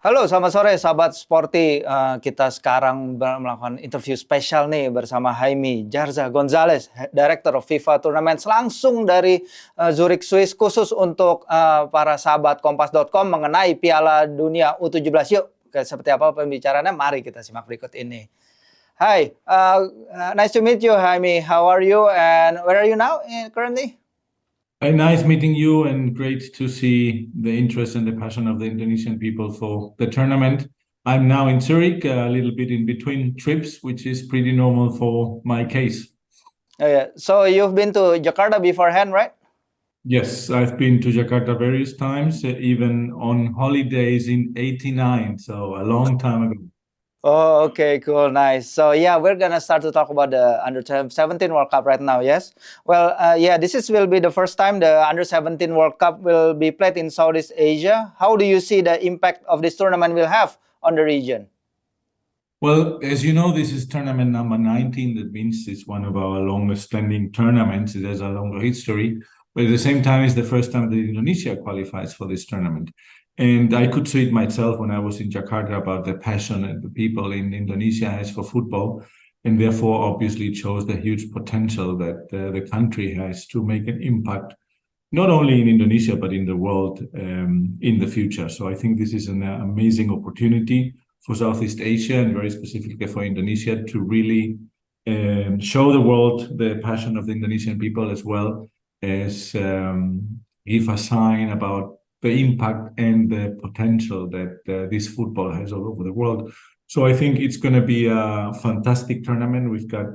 Halo, selamat sore sahabat Sporty. Kita sekarang melakukan interview spesial nih bersama Jaime Yarza Gonzalez, Direktur FIFA Turnamen langsung dari Zurich, Swiss, khusus untuk para sahabat Kompas.com mengenai Piala Dunia U17. Yuk, seperti apa pembicaraannya? Mari kita simak berikut ini. Hi, nice to meet you, Jaime. How are you and where are you now currently? Nice meeting you, and great to see the interest and the passion of the Indonesian people for the tournament. I'm now in Zurich, a little bit in between trips, which is pretty normal for my case. Oh, yeah. So you've been to Jakarta beforehand, right? Yes, I've been to Jakarta various times, even on holidays in '89, so a long time ago. Oh, okay, cool, nice. So yeah, we're gonna start to talk about the Under-17 World Cup right now. Yes. Well, yeah, will be the first time the Under-17 World Cup will be played in Southeast Asia. How do you see the impact of this tournament will have on the region? Well, as you know, this is tournament number 19. That means it's one of our longest standing tournaments. It has a longer history, but at the same time, it's the first time that Indonesia qualifies for this tournament. And I could see it myself when I was in Jakarta about the passion that the people in Indonesia has for football. And therefore, obviously, it shows the huge potential that the country has to make an impact, not only in Indonesia, but in the world in the future. So I think this is an amazing opportunity for Southeast Asia and very specifically for Indonesia to really show the world the passion of the Indonesian people, as well as give a sign about the impact and the potential that this football has all over the world. So I think it's going to be a fantastic tournament. We've got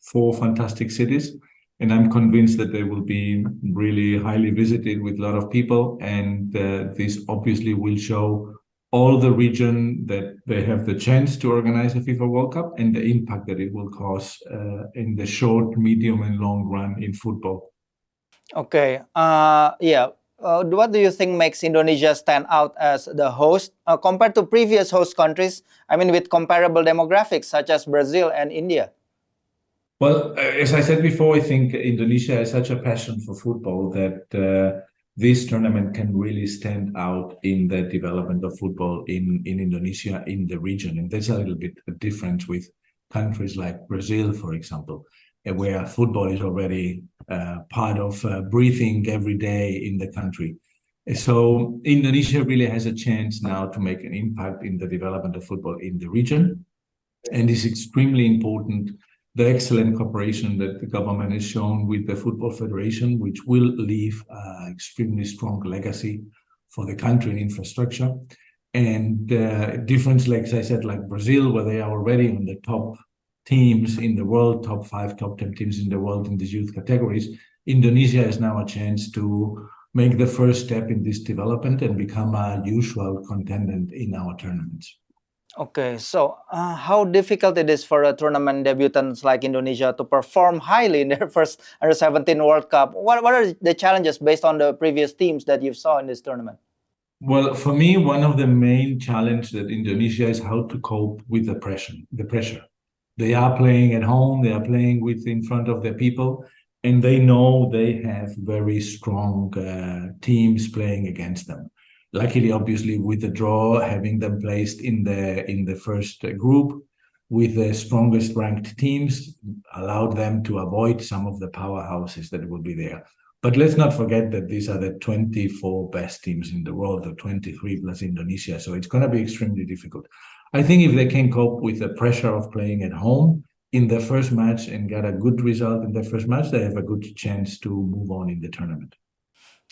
4 fantastic cities, and I'm convinced that they will be really highly visited with a lot of people. And this obviously will show all the region that they have the chance to organize a FIFA World Cup and the impact that it will cause in the short, medium, and long run in football. Okay. Yeah. What do you think makes Indonesia stand out as the host compared to previous host countries? I mean, with comparable demographics such as Brazil and India. Well, as I said before, I think Indonesia has such a passion for football that this tournament can really stand out in the development of football in Indonesia, in the region. And that's a little bit different with countries like Brazil, for example, where football is already part of breathing every day in the country. So Indonesia really has a chance now to make an impact in the development of football in the region. And it's extremely important, the excellent cooperation that the government has shown with the Football Federation, which will leave an extremely strong legacy for the country in infrastructure. And different, like I said, like Brazil, where they are already on the top teams in the world, top 5, top 10 teams in the world in the youth categories. Indonesia has now a chance to make the first step in this development and become a usual contender in our tournaments. Okay, so how difficult it is for a tournament debutants like Indonesia to perform highly in their first Under-17 World Cup? What are the challenges based on the previous teams that you saw in this tournament? Well, for me, one of the main challenges that Indonesia is how to cope with the pressure. They are playing at home, they are playing in front of their people, and they know they have very strong teams playing against them. Luckily, obviously, with the draw, having them placed in the first group with the strongest ranked teams allowed them to avoid some of the powerhouses that will be there. But let's not forget that these are the 24 best teams in the world, the 23 plus Indonesia. So it's going to be extremely difficult. I think if they can cope with the pressure of playing at home in the first match and get a good result in the first match, they have a good chance to move on in the tournament.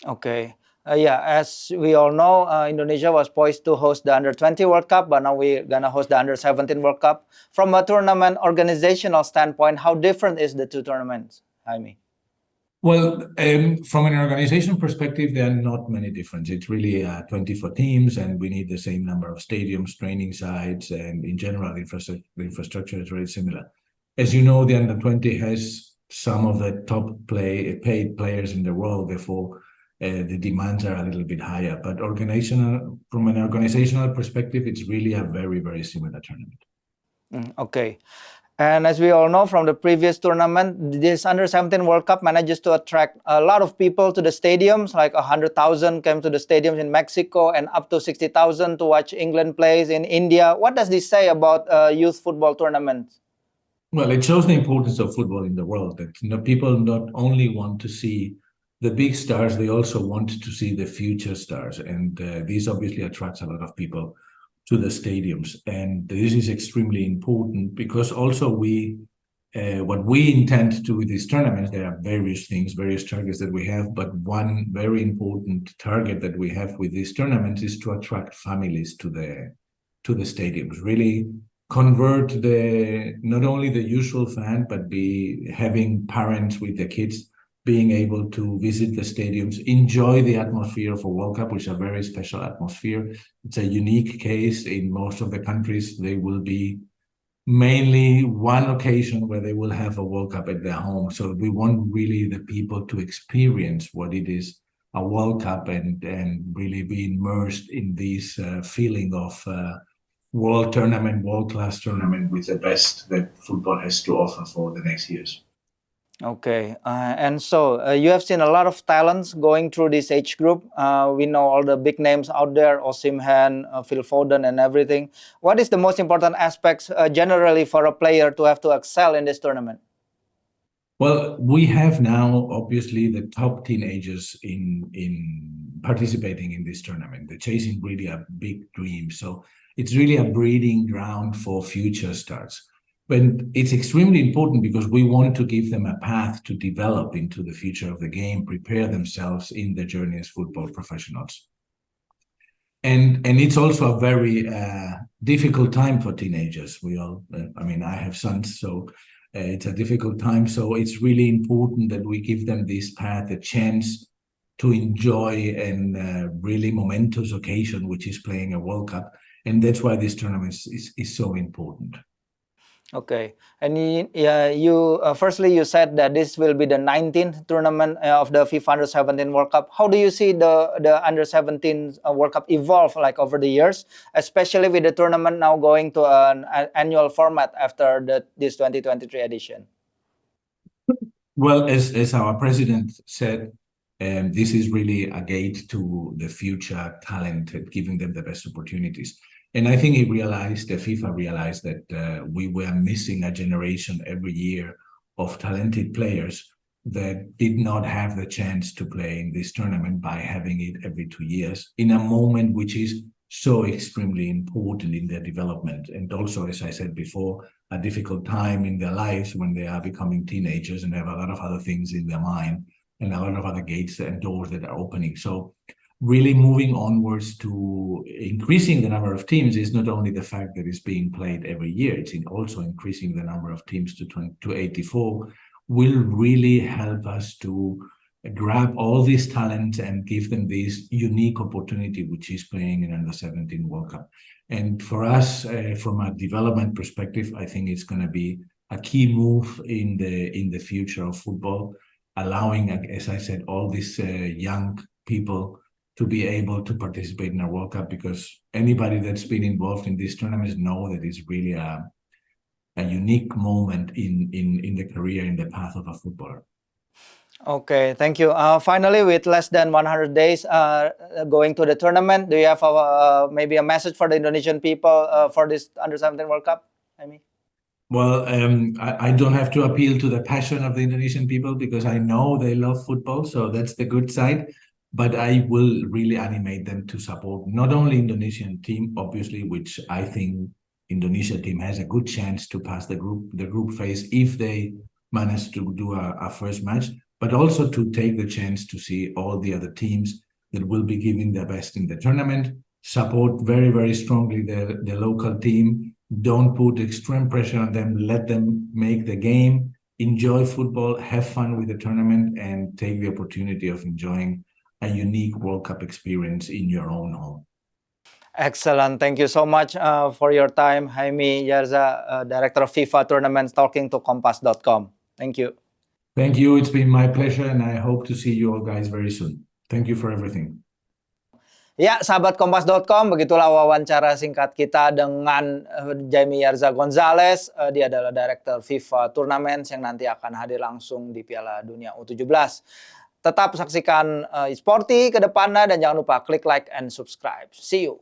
Okay. Yeah, as we all know, Indonesia was poised to host the Under-20 World Cup, but now we're going to host the Under-17 World Cup. From a tournament organizational standpoint, how different is the two tournaments, Jaime? Well, from an organization perspective, there are not many differences. It's really 24 teams, and we need the same number of stadiums, training sites, and in general, the infrastructure is very similar. As you know, the Under-20 has some of the top paid players in the world, therefore the demands are a little bit higher. But from an organizational perspective, it's really a very, very similar tournament. Okay. And as we all know from the previous tournament, this Under-17 World Cup manages to attract a lot of people to the stadiums, like 100,000 came to the stadiums in Mexico and up to 60,000 to watch England plays in India. What does this say about youth football tournaments? Well, it shows the importance of football in the world, that people not only want to see the big stars, they also want to see the future stars. And this obviously attracts a lot of people to the stadiums. And this is extremely important because also what we intend to do with these tournaments, there are various things, various targets that we have, but one very important target that we have with these tournaments is to attract families to the stadiums, really convert not only the usual fan, but be having parents with the kids being able to visit the stadiums, enjoy the atmosphere of a World Cup, which is a very special atmosphere. It's a unique case. In most of the countries, they will be mainly one occasion where they will have a World Cup at their home. So we want really the people to experience what it is, a World Cup, and really be immersed in this feeling of world tournament, world-class tournament with the best that football has to offer for the next years. Okay, and so you have seen a lot of talents going through this age group. We know all the big names out there, Osimhen, Phil Foden and everything. What is the most important aspects generally for a player to have to excel in this tournament? Well, we have now obviously the top teenagers in participating in this tournament. They're chasing really a big dream. So it's really a breeding ground for future stars. But it's extremely important because we want to give them a path to develop into the future of the game, prepare themselves in the journey as football professionals. And it's also a very difficult time for teenagers. I have sons, so it's a difficult time. So it's really important that we give them this path, a chance to enjoy and really momentous occasion, which is playing a World Cup. And that's why this tournament is so important. Okay, and firstly you said that this will be the 19th tournament of the FIFA Under-17 World Cup. How do you see the Under-17 World Cup evolve like over the years, especially with the tournament now going to an annual format after this 2023 edition? Well, as our president said, this is really a gate to the future talent, giving them the best opportunities. And I think the FIFA realized that we were missing a generation every year of talented players that did not have the chance to play in this tournament by having it every 2 years in a moment which is so extremely important in their development. And also, as I said before, a difficult time in their lives when they are becoming teenagers and have a lot of other things in their mind and a lot of other gates and doors that are opening. So really moving onwards to increasing the number of teams is not only the fact that it's being played every year, it's also increasing the number of teams to 84 will really help us to grab all these talents and give them this unique opportunity, which is playing in Under-17 World Cup. And for us, from a development perspective, I think it's going to be a key move in the future of football, allowing, as I said, all these young people to be able to participate in a World Cup, because anybody that's been involved in these tournaments know that it's really a unique moment in the career, in the path of a footballer. Okay, thank you. Finally, with less than 100 days going to the tournament, do you have maybe a message for the Indonesian people for this Under-17 World Cup? Well, I don't have to appeal to the passion of the Indonesian people because I know they love football, so that's the good side. But I will really animate them to support not only Indonesian team, obviously, which I think Indonesia team has a good chance to pass the group phase if they manage to do a first match, but also to take the chance to see all the other teams that will be giving their best in the tournament, support very, very strongly the local team. Don't put extreme pressure on them. Let them make the game, enjoy football, have fun with the tournament, and take the opportunity of enjoying a unique World Cup experience in your own home. Excellent. Thank you so much for your time, Jaime Yarza, Director of FIFA Tournaments, talking to Kompas.com. Thank you. Thank you. It's been my pleasure, and I hope to see you all guys very soon. Thank you for everything. Ya, sahabat Kompas.com, begitulah wawancara singkat kita dengan Jaime Yarza Gonzalez. Dia adalah Direktur FIFA Turnamen yang nanti akan hadir langsung di Piala Dunia U17. Tetap saksikan SPORTY ke depannya dan jangan lupa klik like and subscribe. See you.